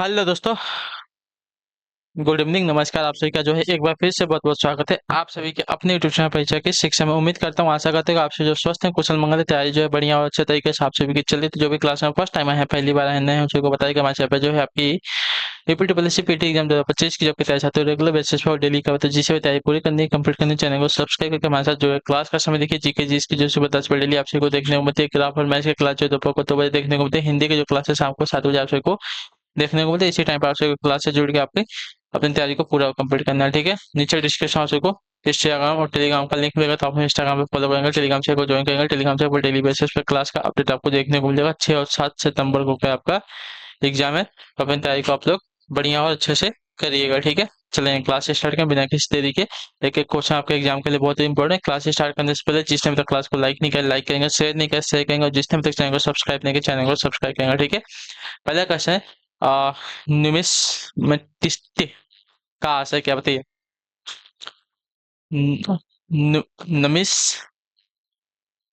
Hello दोस्तों। Good evening, नमस्कार। आप सभी का जो है एक बार फिर से बहुत बहुत स्वागत है आप सभी के अपने यूट्यूब चैनल परिचय की शिक्षा में। उम्मीद करता हूँ, आशा करते हो आपसे जो स्वस्थ हैं, कुशल मंगल है, तैयारी जो है बढ़िया और अच्छे तरीके से आप सभी की चल रही। तो जो भी क्लास में फर्स्ट टाइम आए हैं, पहली बार आए नए हैं, उसी को बताइए कि हमारे चैनल पर जो है आपकी रिपीटेबिलिटी पीटी एग्जाम 2025 की जब की तैयारी चाहते हो रेगुलर बेसिस पर और डेली का, तो जिसे भी तैयारी पूरी करनी है, कंप्लीट करनी है, चैनल को सब्सक्राइब करके हमारे साथ जो है क्लास का समय देखिए। जीके जी की जो सुबह 10 बजे डेली आप सभी को देखने को मिलती है। ग्राफ और मैथ की क्लास जो है दोपहर को 2 बजे देखने को मिलती है। हिंदी की जो क्लासेस शाम को 7 बजे आप सभी को देखने को मिलते हैं। इसी टाइम पर आप सभी क्लास से जुड़ के आपके अपनी तैयारी को पूरा कंप्लीट करना है, ठीक है। नीचे डिस्क्रिप्शन आप सभी को इंस्टाग्राम और टेलीग्राम का लिंक मिलेगा, तो आप इंस्टाग्राम पे फॉलो करेंगे, टेलीग्राम से को ज्वाइन करेंगे। टेलीग्राम से डेली बेसिस पे क्लास का अपडेट आपको देखने को मिलेगा। 6 और 7 सितंबर को क्या आपका एग्जाम है, तो अपनी तैयारी को आप लोग बढ़िया और अच्छे से करिएगा, ठीक है। चलें क्लास स्टार्ट करें बिना किसी देरी के। एक एक क्वेश्चन आपके एग्जाम के लिए बहुत ही इंपॉर्टेंट है। क्लास स्टार्ट करने से पहले जिसने अभी तक क्लास को लाइक नहीं किया, लाइक करेंगे, शेयर नहीं किया, शेयर करेंगे, और जिसने अभी तक चैनल को सब्सक्राइब नहीं किया, चैनल को सब्सक्राइब करेंगे, ठीक है। पहला क्वेश्चन है न्यूमिस्मेटिस्ट का आशय क्या, बताइए। न- न- नमिस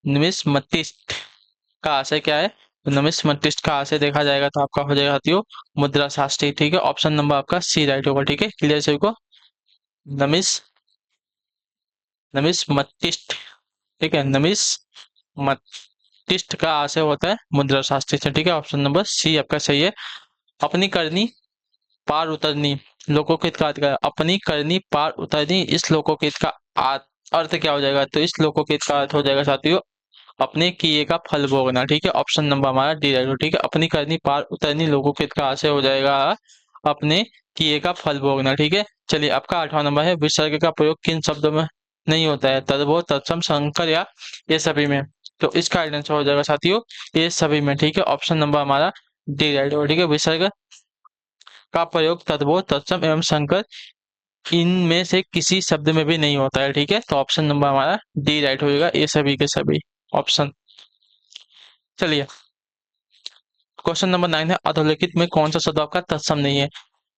नमिस्मटिस्ट का आशय क्या है। तो नमिस्मटिस्ट का आशय देखा जाएगा तो आपका हो जाएगा साथियों मुद्रा शास्त्री, ठीक है। ऑप्शन नंबर आपका सी राइट होगा, ठीक है। क्लियर सभी को। नमिस नमिस्मटिस्ट, ठीक है। नमिस्मटिस्ट का आशय होता है मुद्रा शास्त्री से, ठीक है। ऑप्शन नंबर सी आपका सही है। अपनी करनी पार उतरनी लोकोकित का अर्थ क्या है? अपनी करनी पार उतरनी, इस लोकोकित का अर्थ क्या हो जाएगा। तो इस लोकोकित का अर्थ हो जाएगा साथियों अपने किए का फल भोगना, ठीक है। ऑप्शन नंबर हमारा डी राइट हो, ठीक है। अपनी करनी पार उतरनी लोकोकित का आशय हो जाएगा अपने किए का फल भोगना, ठीक है। चलिए आपका 8वां नंबर है। विसर्ग का प्रयोग किन शब्दों में नहीं होता है। तद्भव, तत्सम, संकर या ये सभी में। तो इसका आंसर हो जाएगा साथियों ये सभी में, ठीक है। ऑप्शन नंबर हमारा डी राइट हो, ठीक है। विसर्ग का प्रयोग तद्भव, तत्सम एवं संकर इनमें से किसी शब्द में भी नहीं होता है, ठीक है। तो ऑप्शन नंबर हमारा डी राइट होगा, ये सभी के सभी ऑप्शन। चलिए क्वेश्चन नंबर 9 है। अधोलिखित में कौन सा शब्द आपका तत्सम नहीं है।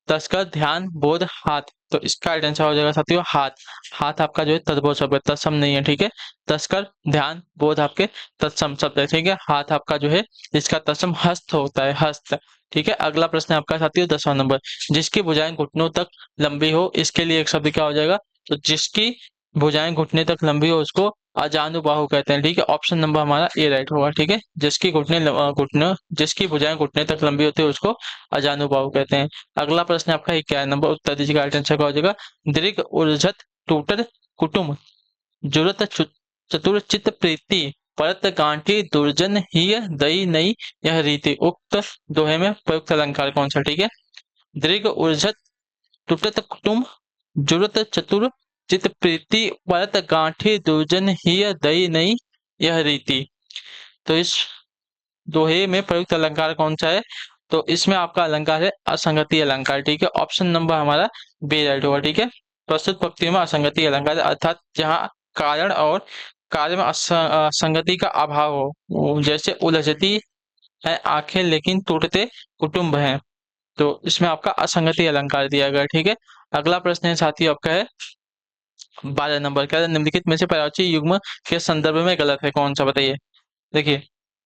तस्कर, ध्यान, बोध, हाथ। तो इसका आंसर हो जाएगा साथियों हाथ। हाथ आपका जो है तद्भव शब्द है, तत्सम नहीं है, ठीक है। तस्कर, ध्यान, बोध आपके तत्सम शब्द है, ठीक है। हाथ आपका जो है इसका तत्सम हस्त होता है, हस्त, ठीक है। अगला प्रश्न है आपका साथियों 10वां नंबर। जिसकी भुजाएं घुटनों तक लंबी हो, इसके लिए एक शब्द क्या हो जाएगा। तो जिसकी भुजाएं घुटने तक लंबी हो उसको अजानुबाहु कहते हैं, ठीक है। ऑप्शन नंबर हमारा ए राइट होगा, ठीक है। जिसकी भुजाएं घुटने तक लंबी होती है उसको अजानुबाहु कहते हैं। अगला प्रश्न आपका 11 नंबर। उत्तर दीजिएगा, राइट आंसर क्या हो जाएगा। दीर्घ उलझत टूटत कुटुम जुरत चतुर चित्त प्रीति परत गांठी दुर्जन ही दई नई यह रीति। उक्त दोहे में प्रयुक्त अलंकार कौन सा, ठीक है। दीर्घ उलझत टूटत कुटुम जुरत चतुर चित प्रीति परत गांठी दुर्जन ही दई नई यह रीति। तो इस दोहे में प्रयुक्त अलंकार कौन सा है। तो इसमें आपका अलंकार है असंगति अलंकार, ठीक है। ऑप्शन नंबर हमारा बी राइट होगा, ठीक है। प्रस्तुत पंक्ति में असंगति अलंकार अर्थात जहाँ कारण और कार्य में असंगति का अभाव हो, जैसे उलझती है आंखें लेकिन टूटते कुटुंब हैं। तो इसमें आपका असंगति अलंकार दिया गया, ठीक है। अगला प्रश्न है साथी आपका है 12 नंबर। क्या है? निम्नलिखित में से परावर्ती युग्म के संदर्भ में गलत है, कौन सा बताइए। देखिए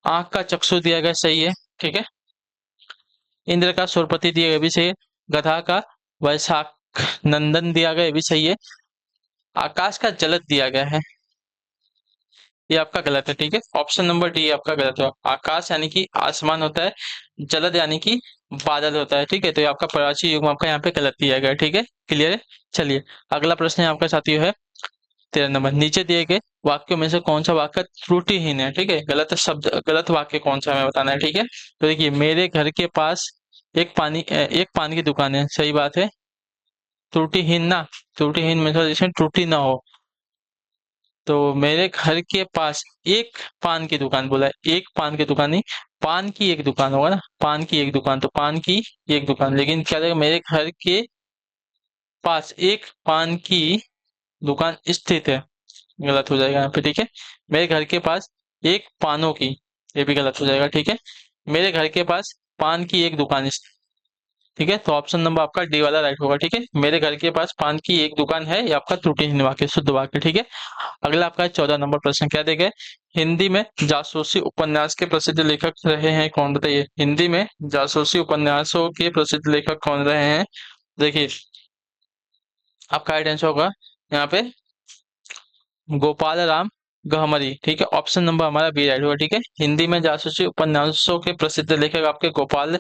आंख का चक्षु दिया गया सही है, ठीक है। इंद्र का सुरपति दिया गया भी सही है। गधा का वैशाख नंदन दिया गया भी सही है। आकाश का जलद दिया गया है, ये आपका गलत है, ठीक है। ऑप्शन नंबर डी आपका गलत है। आकाश यानी कि आसमान होता है, जलद यानी कि बादल होता है, ठीक है। तो ये आपका प्राची युग्म आपका यहाँ पे गलत दिया गया है, ठीक है। क्लियर है। चलिए अगला प्रश्न है आपका साथियों है 13 नंबर। नीचे दिए गए वाक्यों में से कौन सा वाक्य त्रुटिहीन है, ठीक है। गलत शब्द गलत वाक्य कौन सा हमें बताना है, ठीक है। तो देखिए मेरे घर के पास एक पानी की दुकान है, सही बात है। त्रुटिहीन ना, त्रुटिहीन मतलब इसमें त्रुटि ना हो। तो मेरे घर के पास एक पान की दुकान बोला है, एक पान की दुकान नहीं, पान की एक दुकान होगा ना, पान की एक दुकान, तो पान की एक दुकान, लेकिन क्या रहेगा मेरे घर के पास एक पान की दुकान स्थित है, गलत हो जाएगा यहाँ पे, ठीक है। मेरे घर के पास एक पानों की, ये भी गलत हो जाएगा, ठीक है। मेरे घर के पास पान की एक दुकान ठीक है, तो ऑप्शन नंबर आपका डी वाला राइट होगा। ठीक है, मेरे घर के पास पान की एक दुकान है, ये आपका त्रुटिहीन वाक्य, शुद्ध वाक्य। ठीक है, अगला आपका 14 नंबर प्रश्न क्या देगा? हिंदी में जासूसी उपन्यास के प्रसिद्ध लेखक रहे हैं कौन? बताइए, हिंदी में जासूसी उपन्यासों के प्रसिद्ध लेखक कौन रहे हैं? देखिए, आपका राइट आंसर होगा यहाँ पे गोपाल राम गहमरी। ठीक है, ऑप्शन नंबर हमारा बी राइट होगा। ठीक है, हिंदी में जासूसी उपन्यासों के प्रसिद्ध लेखक आपके गोपाल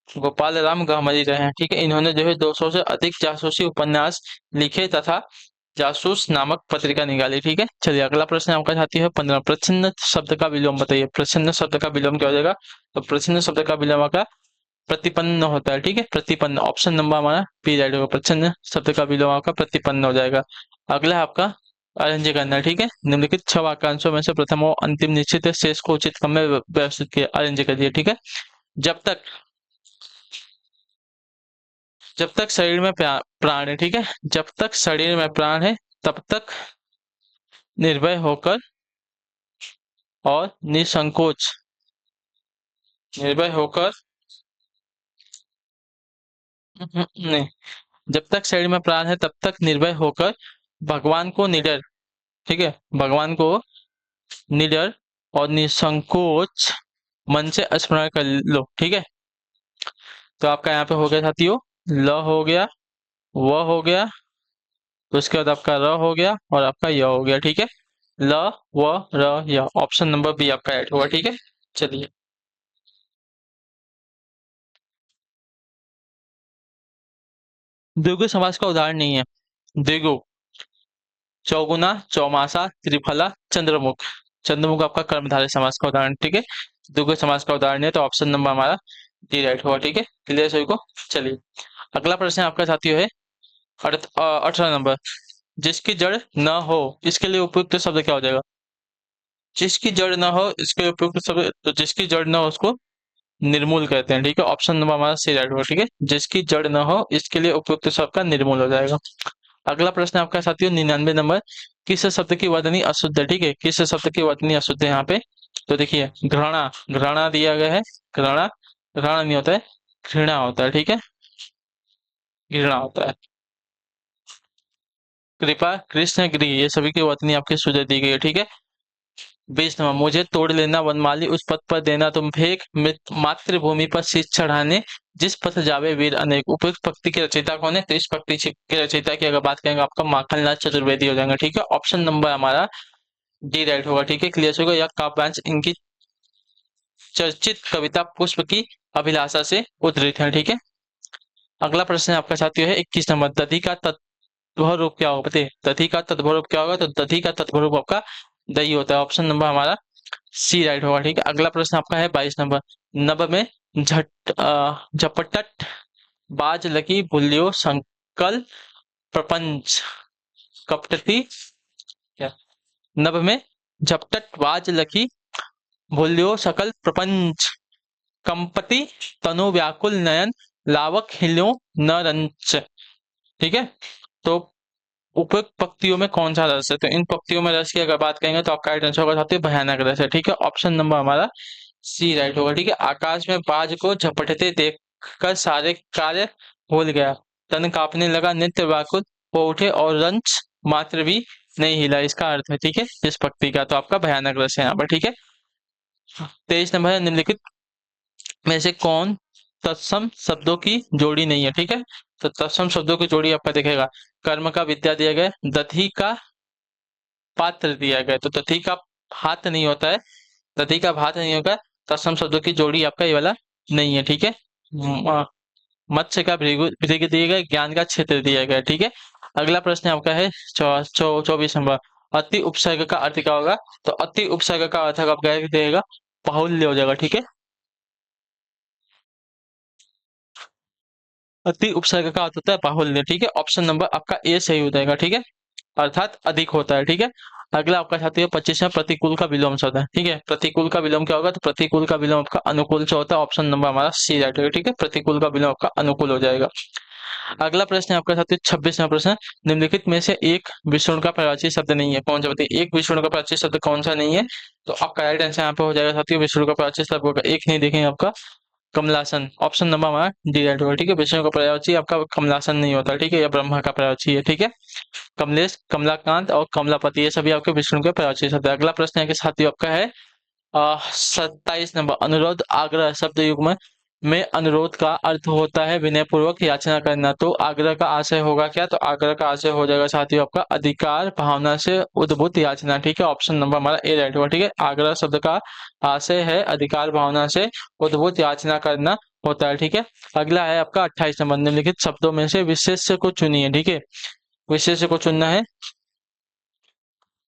गोपाल राम गहमरी रहे हैं। ठीक है, इन्होंने जो है 200 से अधिक जासूसी उपन्यास लिखे तथा जासूस नामक पत्रिका निकाली। ठीक है, चलिए अगला प्रश्न आपका साथी है 15। प्रच्छन्न शब्द का विलोम बताइए। प्रच्छन्न शब्द का विलोम क्या हो जाएगा? तो प्रच्छन्न शब्द का विलोम आपका प्रतिपन्न होता है। ठीक है, प्रतिपन्न, ऑप्शन नंबर हमारा बी राइट होगा। प्रच्छन्न शब्द का विलोम आपका प्रतिपन्न हो जाएगा। अगला है आपका अरेंज करना है। ठीक है, निम्नलिखित 6 वाक्यांशों में से प्रथम और अंतिम निश्चित है, शेष को उचित क्रम में व्यवस्थित किया, अरेंज कर दिया। ठीक है, जब तक जब तक शरीर में प्राण है, ठीक है, जब तक शरीर में प्राण है तब तक निर्भय होकर और निसंकोच, निर्भय होकर, नहीं, जब तक शरीर में प्राण है तब तक निर्भय होकर भगवान को निडर, ठीक है, भगवान को निडर और निसंकोच मन से स्मरण कर लो। ठीक है, तो आपका यहाँ पे हो गया साथियों, ल हो गया, व हो गया, तो उसके बाद आपका र हो गया और आपका य हो गया। ठीक है, ल, व, र, य, ऑप्शन नंबर बी आपका ऐड होगा। ठीक है, चलिए द्विगु समास का उदाहरण नहीं है। द्विगु, चौगुना, चौमासा, त्रिफला, चंद्रमुख। चंद्रमुख आपका कर्मधारय समास का उदाहरण। ठीक है, द्विगु समास का उदाहरण है, तो ऑप्शन नंबर हमारा डी राइट होगा। ठीक है, क्लियर सभी को? चलिए अगला प्रश्न आपका साथियों है 18 नंबर। जिसकी जड़ न हो इसके लिए उपयुक्त शब्द क्या हो जाएगा? जिसकी जड़ न हो इसके लिए उपयुक्त शब्द, तो जिसकी जड़ न हो उसको निर्मूल कहते हैं। ठीक है, ऑप्शन नंबर हमारा सी राइट होगा। ठीक है, जिसकी जड़ न हो इसके लिए उपयुक्त शब्द का निर्मूल हो जाएगा। अगला प्रश्न आपका साथियों 99 नंबर। किस शब्द की वर्तनी अशुद्ध है? ठीक है, किस शब्द की वर्तनी अशुद्ध है यहाँ पे? तो देखिए, घृणा, घृणा दिया गया है, घृणा, घृणा नहीं होता है, घृणा होता है। ठीक है, घृणा होता है। कृपा, कृष्ण, गृह, ये सभी की वर्तनी आपकी शुद्ध दी गई है। ठीक है, 20 नंबर। मुझे तोड़ लेना वनमाली, उस पथ पर देना तुम फेंक, मातृभूमि पर शीश चढ़ाने, जिस पथ जावे वीर अनेक। उपयुक्त पंक्ति के रचयिता कौन है? तो इस पंक्ति के रचयिता की अगर बात करेंगे आपका माखनलाल चतुर्वेदी हो जाएगा। ठीक है, ऑप्शन नंबर हमारा डी राइट होगा। ठीक है, क्लियर होगा। यह काव्यांश इनकी चर्चित कविता पुष्प की अभिलाषा से उद्धृत है। ठीक है, अगला प्रश्न आपका साथियों है 21 नंबर। दधि का तत्व रूप क्या होगा? बताइए, दधि का तत्व रूप क्या होगा? तो दधि का तत्व रूप आपका दही होता है, ऑप्शन नंबर हमारा सी राइट होगा। ठीक है, अगला प्रश्न आपका है 22 नंबर। नभ में झपटट बाज लकी भूल्यो संकल प्रपंच कपटती, क्या? नभ में झपटट बाज लकी भूल्यो सकल प्रपंच कंपति तनु व्याकुल नयन लावक हिल्यो न रंच। ठीक है, तो उपयुक्त पंक्तियों में कौन सा रस है? तो इन पंक्तियों में रस की अगर बात करेंगे तो आपका राइट आंसर होगा साथियों भयानक रस है। ठीक है, ऑप्शन नंबर हमारा सी राइट होगा। ठीक है, आकाश में बाज को झपटते देखकर सारे कार्य भूल गया, तन कांपने लगा, नित्य व्याकुल हो उठे और रंच मात्र भी नहीं हिला, इसका अर्थ है। ठीक है, इस पंक्ति का तो आपका भयानक रस है यहाँ पर। ठीक है, 23 नंबर है। निम्नलिखित में से कौन तत्सम शब्दों की जोड़ी नहीं है? ठीक है, तो तत्सम शब्दों की जोड़ी आपका देखेगा, कर्म का विद्या दिया गया, दधि का पात्र दिया गया, तो दधि का हाथ नहीं होता है, दधि का भात नहीं होगा, तत्सम शब्दों की जोड़ी आपका ये वाला नहीं है। ठीक है, मत्स्य का भृगु दिया गया, ज्ञान का क्षेत्र दिया गया। ठीक है, अगला प्रश्न आपका है 24 नंबर। अति उपसर्ग का अर्थ क्या होगा? तो अति उपसर्ग का अर्थ आपका देगा बाहुल्य हो जाएगा। ठीक है, अति उपसर्ग का अर्थ होता है बाहुल्य। ठीक है, ऑप्शन नंबर आपका ए सही हो जाएगा। ठीक है, अर्थात अधिक होता है। ठीक है, अगला आपका साथी है 25 में। प्रतिकूल का विलोम से होता है। ठीक है, प्रतिकूल का विलोम क्या होगा? तो प्रतिकूल का विलोम आपका अनुकूल से होता है, ऑप्शन नंबर हमारा सी राइट होगा। ठीक है, प्रतिकूल का विलोम आपका अनुकूल हो जाएगा। अगला प्रश्न है आपका साथी 26वां प्रश्न। निम्नलिखित में से एक विष्णु का प्राचीन शब्द नहीं है, कौन सा बताइए? एक विष्णु का प्राचीन शब्द कौन सा नहीं है? तो आपका राइट आंसर यहाँ पे हो जाएगा साथियों विष्णु का प्राचीन शब्द होगा एक, नहीं देखेंगे आपका कमलासन, ऑप्शन नंबर हमारा डी राइट होगा। ठीक है, विष्णु का पर्यायवाची आपका कमलासन नहीं होता, ठीक है, या ब्रह्मा का पर्यायवाची है। ठीक है, कमलेश, कमलाकांत और कमलापति ये सभी आपके विष्णु के पर्यायवाची शब्द है। अगला प्रश्न है कि साथियों आपका है 27 नंबर, अनुरोध आग्रह शब्द युग्म में अनुरोध का अर्थ होता है विनय पूर्वक याचना करना, तो आग्रह का आशय होगा क्या? तो आग्रह का आशय हो जाएगा साथियों आपका अधिकार भावना से उद्भूत याचना। ठीक है, ऑप्शन नंबर हमारा ए राइट होगा। ठीक है, आग्रह शब्द का आशय है अधिकार भावना से उद्भूत याचना करना होता है। ठीक है, अगला है आपका 28 नंबर, निम्नलिखित शब्दों में से विशेष्य को चुनिए। ठीक है, विशेष्य को चुनना है,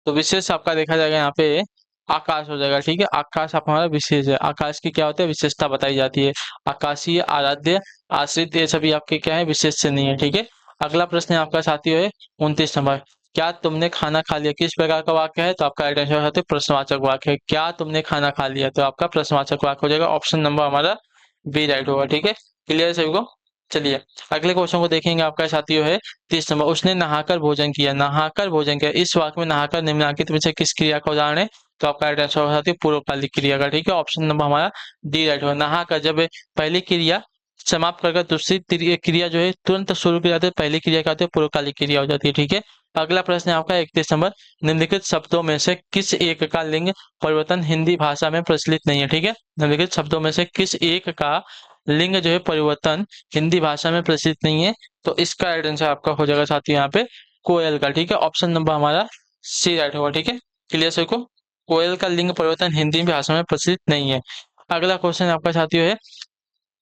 तो विशेष आपका देखा जाएगा यहाँ पे आकाश हो जाएगा। ठीक है, आकाश आप हमारा विशेष है, आकाश की क्या होता है? विशेषता बताई जाती है। आकाशीय, आराध्य, आश्रित ये सभी आपके क्या है? विशेष से नहीं है। ठीक है, अगला प्रश्न है आपका साथियों है 29 नंबर, क्या तुमने खाना खा लिया? किस प्रकार का वाक्य है? तो आपका राइट आंसर है प्रश्नवाचक वाक्य है। क्या तुमने खाना खा लिया? तो आपका प्रश्नवाचक वाक्य हो जाएगा, ऑप्शन नंबर हमारा बी राइट होगा। ठीक है, क्लियर है सभी को? चलिए अगले क्वेश्चन को देखेंगे आपका साथियों है 30 नंबर, उसने नहाकर भोजन किया। नहाकर भोजन किया, इस वाक्य में नहाकर निम्नलिखित में से किस क्रिया का उदाहरण है? तो आपका राइट आंसर हो जाती है पूर्वकालिक क्रिया का। ठीक है, ऑप्शन नंबर हमारा डी राइट होगा। नहाकर जब पहली क्रिया समाप्त कर दूसरी क्रिया जो है तुरंत शुरू की जाती है, पहली क्रिया क्या होती है? पूर्वकालिक क्रिया हो जाती है। ठीक है, अगला प्रश्न है आपका 31 नंबर, निम्नलिखित शब्दों में से किस एक का लिंग परिवर्तन हिंदी भाषा में प्रचलित नहीं है? ठीक है, निम्नलिखित शब्दों में से किस एक का लिंग जो है परिवर्तन हिंदी भाषा में प्रचलित नहीं है? तो इसका राइट आंसर आपका हो जाएगा साथियों यहाँ पे कोयल का। ठीक है, ऑप्शन नंबर हमारा सी राइट होगा। ठीक है, क्लियर सभी को? कोयल का लिंग परिवर्तन हिंदी भाषा में प्रचलित नहीं है। अगला क्वेश्चन आपका साथियों है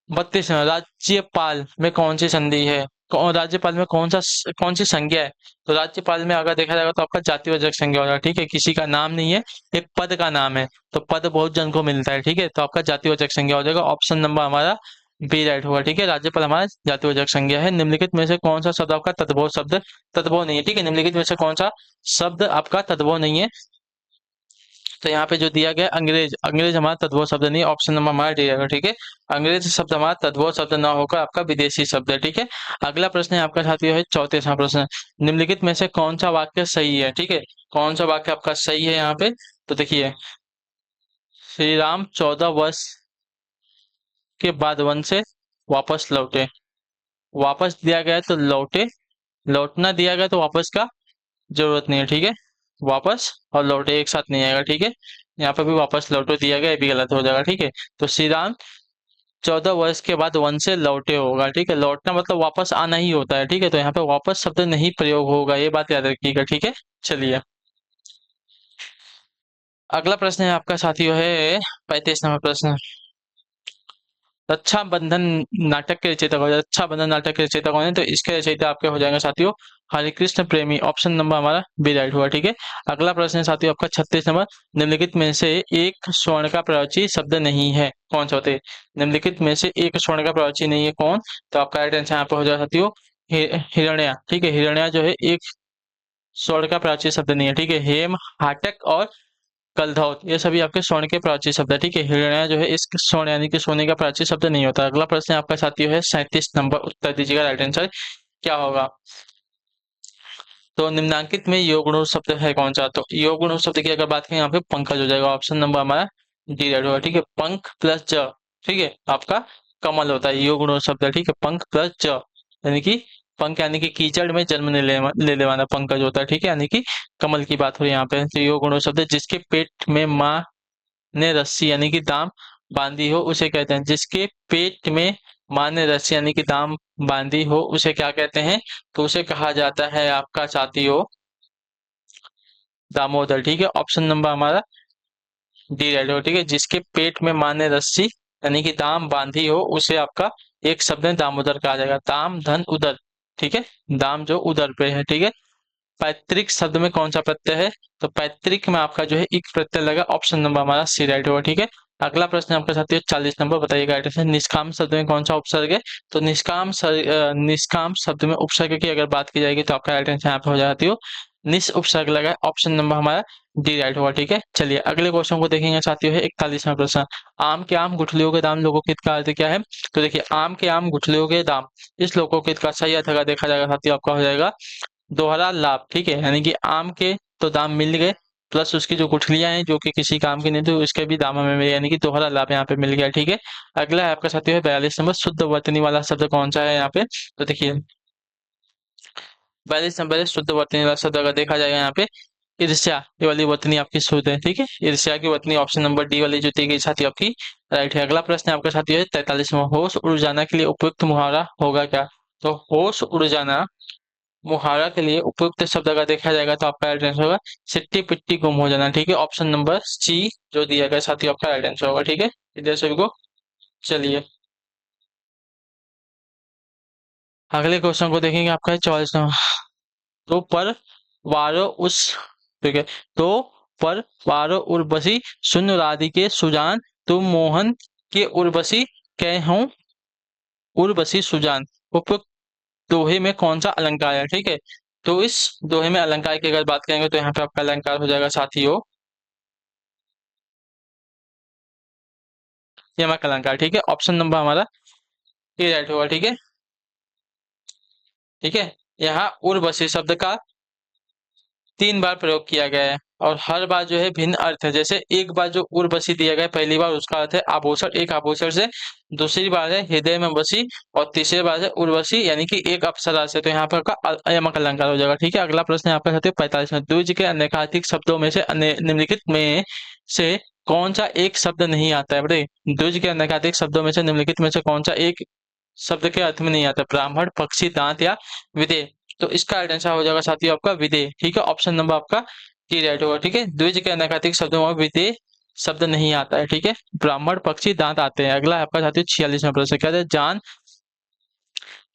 32, राज्यपाल में कौन सी संधि है? राज्यपाल में कौन सी संज्ञा है? तो राज्यपाल में अगर देखा जाएगा तो आपका जातिवाचक संज्ञा होगा। ठीक है, किसी का नाम नहीं है, एक पद का नाम है, तो पद बहुत जन को मिलता है। ठीक है, तो आपका जातिवाचक संज्ञा हो जाएगा, ऑप्शन नंबर हमारा बी राइट होगा। ठीक है, राज्यपाल हमारा जातिवाचक संज्ञा है। निम्नलिखित में से कौन सा शब्द आपका तद्भव शब्द तद्भव नहीं है? ठीक है, निम्नलिखित में से कौन सा शब्द आपका तद्भव नहीं है? तो यहाँ पे जो दिया गया अंग्रेज, अंग्रेज हमारा तद्भव शब्द नहीं, ऑप्शन नंबर हमारा डी रहेगा। ठीक है, अंग्रेज शब्द हमारा तद्भव शब्द ना होकर आपका विदेशी शब्द है। ठीक है, अगला प्रश्न है आपका साथियों है 34वां प्रश्न, निम्नलिखित में से कौन सा वाक्य सही है? ठीक है, कौन सा वाक्य आपका सही है यहाँ पे? तो देखिए, श्री राम 14 वर्ष के बाद वन से वापस लौटे, वापस दिया गया है तो लौटे, लौटना दिया गया तो वापस का जरूरत नहीं है। ठीक है, वापस और लौटे एक साथ नहीं आएगा। ठीक है, यहाँ पे भी वापस लौटो दिया गया, ये भी गलत हो जाएगा। ठीक है, तो श्री राम 14 वर्ष के बाद वन से लौटे होगा। ठीक है, लौटना मतलब वापस आना ही होता है। ठीक है, तो यहाँ पे वापस शब्द नहीं प्रयोग होगा, ये बात याद रखिएगा। ठीक है, चलिए अगला प्रश्न है आपका साथियों है 35 नंबर प्रश्न, रक्षाबंधन नाटक के रचयिता कौन है? रक्षाबंधन नाटक के रचयिता कौन है? तो इसके रचयिता आपके हो जाएंगे साथियों हरिकृष्ण प्रेमी, ऑप्शन नंबर हमारा बी राइट हुआ। ठीक है, अगला प्रश्न है साथियों आपका 36 नंबर, निम्नलिखित में से एक स्वर्ण का प्रवाची शब्द नहीं है, कौन सा होते हैं? निम्नलिखित में से एक स्वर्ण का प्रवाची नहीं है, कौन? तो आपका राइट आंसर यहाँ पे हो जाएगा साथियों हिरण्या। ठीक है, हिरण्या जो है एक स्वर्ण का प्राची शब्द नहीं है। ठीक है, हेम, हाटक और कलधौत ये सभी आपके स्वर्ण के प्राची शब्द है। ठीक है, हिरण्या जो है इस स्वर्ण यानी कि सोने का प्राची शब्द नहीं होता। अगला प्रश्न आपका साथियों है 37 नंबर, उत्तर दीजिएगा, राइट आंसर क्या होगा? तो निम्नांकित में योगुण शब्द है कौन सा? तो योगुण शब्द की अगर बात करें यहाँ पे पंकज हो जाएगा, ऑप्शन नंबर हमारा डी राइट होगा। ठीक है, पंख प्लस ज, ठीक है, आपका कमल होता है योगुण शब्द है। ठीक है, पंख प्लस ज यानी कि पंख यानी कि कीचड़ में जन्म ले वाला पंकज होता है। ठीक है, यानी कि कमल की बात हो रही है यहाँ पे। तो योगुण शब्द जिसके पेट में माँ ने रस्सी यानी कि दाम बांधी हो उसे कहते हैं, जिसके पेट में माँ ने रस्सी यानी कि दाम बांधी हो उसे क्या कहते हैं? तो उसे कहा जाता है आपका साथियों दामोदर। ठीक है, ऑप्शन नंबर हमारा डी राइट हो। ठीक है, जिसके पेट में माँ ने रस्सी यानी कि दाम बांधी हो उसे आपका एक शब्द में दामोदर कहा जाएगा। दाम धन उदर, ठीक है, दाम जो उदर पे है। ठीक है, पैतृक शब्द में कौन सा प्रत्यय है? तो पैतृक में आपका जो है एक प्रत्यय लगा, ऑप्शन नंबर हमारा सी राइट होगा। ठीक है, अगला प्रश्न आपका साथियों 40 नंबर, बताइएगा राइट आंसर, निष्काम शब्द में कौन सा उपसर्ग है? तो निष्काम शब्द में उपसर्ग की अगर बात की जाएगी तो आपका राइट आंसर यहाँ पे हो जाती हो निस उपसर्ग लगा है, ऑप्शन नंबर हमारा डी राइट होगा। ठीक है, चलिए अगले क्वेश्चन को देखेंगे साथियों है 41वां प्रश्न, आम के आम गुठलियों के दाम लोकोकित का अर्थ क्या है? तो देखिए, आम के आम गुठलियों के दाम इस लोकोकित का सही अर्थ अगर देखा जाएगा साथियों आपका हो जाएगा दोहरा लाभ। ठीक है, यानी कि आम के तो दाम मिल गए प्लस उसकी जो गुठलियां हैं जो कि किसी काम की नहीं थी उसके भी दाम हमें मिले, यानी कि दोहरा लाभ यहाँ पे मिल गया। ठीक है, अगला है आपका साथियों 42 नंबर, शुद्ध वर्तनी वाला शब्द कौन सा है यहाँ पे? तो देखिए 42 नंबर है शुद्ध वर्तनी वाला शब्द, अगर देखा जाएगा यहाँ पे ईर्ष्या, ये वाली वर्तनी आपकी शुद्ध है। ठीक है, ईर्ष्या की वर्तनी ऑप्शन नंबर डी वाली जो दी गई साथी आपकी राइट है। अगला प्रश्न है आपका साथी है 43वां, होश उड़ जाना के लिए उपयुक्त मुहावरा होगा क्या? तो होश उड़ जाना मुहावरा के लिए उपयुक्त शब्द अगर देखा जाएगा तो आपका राइट आंसर होगा सिट्टी पिट्टी गुम हो जाना। ठीक है, ऑप्शन नंबर सी जो दिया गया साथी आपका राइट आंसर होगा। ठीक है, इधर सभी को चलिए अगले क्वेश्चन को देखेंगे, आपका है 44। तो पर वारो उस, ठीक है, तो पर वारो उर्वशी शून्य राधिके सुजान तुम मोहन के उर्वशी कह हूं उर्वशी सुजान, उपयुक्त दोहे में कौन सा अलंकार है? ठीक है, तो इस दोहे में अलंकार की अगर बात करेंगे तो यहाँ पे आपका अलंकार हो जाएगा साथियों यमक अलंकार। ठीक है, ऑप्शन नंबर हमारा ए राइट होगा। ठीक है, ठीक है, यहाँ उर्वशी शब्द का 3 बार प्रयोग किया गया है और हर बार जो है भिन्न अर्थ है। जैसे एक बार जो उर्वशी दिया गया है पहली बार उसका अर्थ है आभूषण, एक आभूषण से, दूसरी बार है हृदय में बसी और तीसरी बार है उर्वशी यानी कि एक अप्सरा से। तो यहाँ पर आपका यमक अलंकार हो जाएगा। ठीक है, अगला प्रश्न है आपका साथ 45 में, द्विज के अनेकाधिक शब्दों में से निम्नलिखित में से कौन सा एक शब्द नहीं आता है? बताइए द्विज के अनेकाधिक शब्दों में से निम्नलिखित में से कौन सा एक शब्द के अर्थ में नहीं आता? ब्राह्मण, पक्षी, दांत या विदेह। तो इसका राइट आंसर हो जाएगा साथियों आपका विदेह। ठीक है, ऑप्शन नंबर आपका डी राइट होगा। ठीक है, द्विज के अनेकाधिक शब्दों में विदेह शब्द नहीं आता है। ठीक है, ब्राह्मण, पक्षी, दांत आते हैं। अगला है आपका साथियों 46वां प्रश्न, क्या है? जान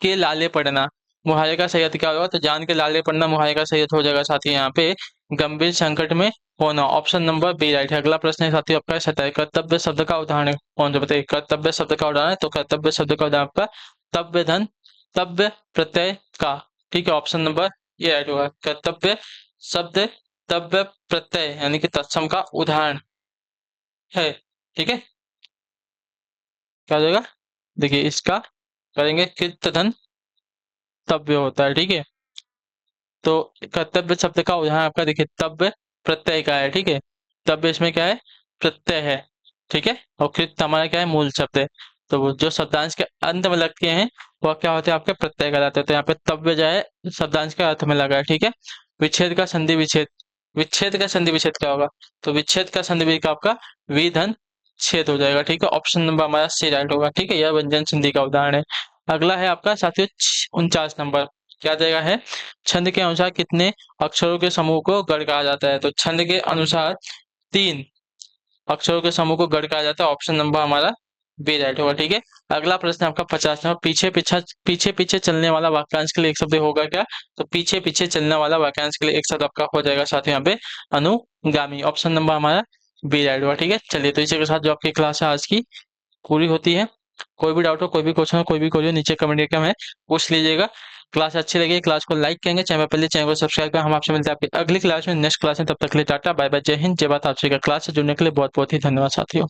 के लाले पड़ना मुहावरे का सही अर्थ क्या होगा? तो जान के लाले पड़ना मुहावरे का सही अर्थ हो जाएगा साथी यहाँ पे गंभीर संकट में होना, ऑप्शन नंबर बी राइट है। अगला प्रश्न है साथी आपका 27, कर्तव्य शब्द का उदाहरण कौन सा? बताइए कर्तव्य शब्द का उदाहरण है, तो कर्तव्य शब्द का उदाहरण आपका तव्य धन तव्य प्रत्यय का। ठीक है, ऑप्शन नंबर ये राइट होगा, कर्तव्य शब्द तव्य प्रत्यय यानी कि तत्सम का उदाहरण है। ठीक है, क्या हो जाएगा? देखिए इसका करेंगे कृत धन तव्य होता है। ठीक है, तो कर्तव्य शब्द का उदाहरण आपका देखिए तव्य प्रत्यय का है। ठीक है, तव्य इसमें क्या है? प्रत्यय है। ठीक है, और कृत हमारा क्या है? मूल शब्द है। तो वो जो शब्दांश के अंत में लगते हैं वह क्या होते हैं? आपके प्रत्यय कहलाते हैं। तो यहाँ पे तव्य जो है शब्दांश के अर्थ में लगा है। ठीक है, विच्छेद का संधि विच्छेद, विच्छेद का संधि विच्छेद क्या होगा? तो विच्छेद का संधि विच्छेद का आपका विधन छेद हो जाएगा। ठीक है, ऑप्शन नंबर हमारा सी राइट होगा। ठीक है, यह व्यंजन संधि का उदाहरण है। अगला है आपका साथियों 49 नंबर, क्या देगा है? छंद के अनुसार कितने अक्षरों के समूह को गढ़ कहा जाता है? तो छंद के अनुसार 3 अक्षरों के समूह को गढ़ कहा जाता है, ऑप्शन नंबर हमारा बी राइट होगा। ठीक है, अगला प्रश्न आपका 50 नंबर, पीछे पीछे चलने वाला वाक्यांश के लिए एक शब्द होगा क्या? तो पीछे पीछे चलने वाला वाक्यांश के लिए एक शब्द आपका हो जाएगा साथ यहाँ पे अनुगामी, ऑप्शन नंबर हमारा बी राइट होगा। ठीक है, चलिए तो इसी के साथ जो आपकी क्लास है आज की पूरी होती है। कोई भी डाउट हो, कोई भी क्वेश्चन हो, कोई भी क्वेरी हो, नीचे कमेंट करके हमें पूछ लीजिएगा। क्लास अच्छी लगी क्लास को लाइक करेंगे, चैनल पहले चैनल को सब्सक्राइब करें। हम आपसे मिलते हैं आपकी अगली क्लास में, नेक्स्ट क्लास में। तब तक के लिए टाटा बाय बाय, जय हिंद, जय भारत। आपसे क्लास से जुड़ने के लिए बहुत बहुत ही धन्यवाद साथियों।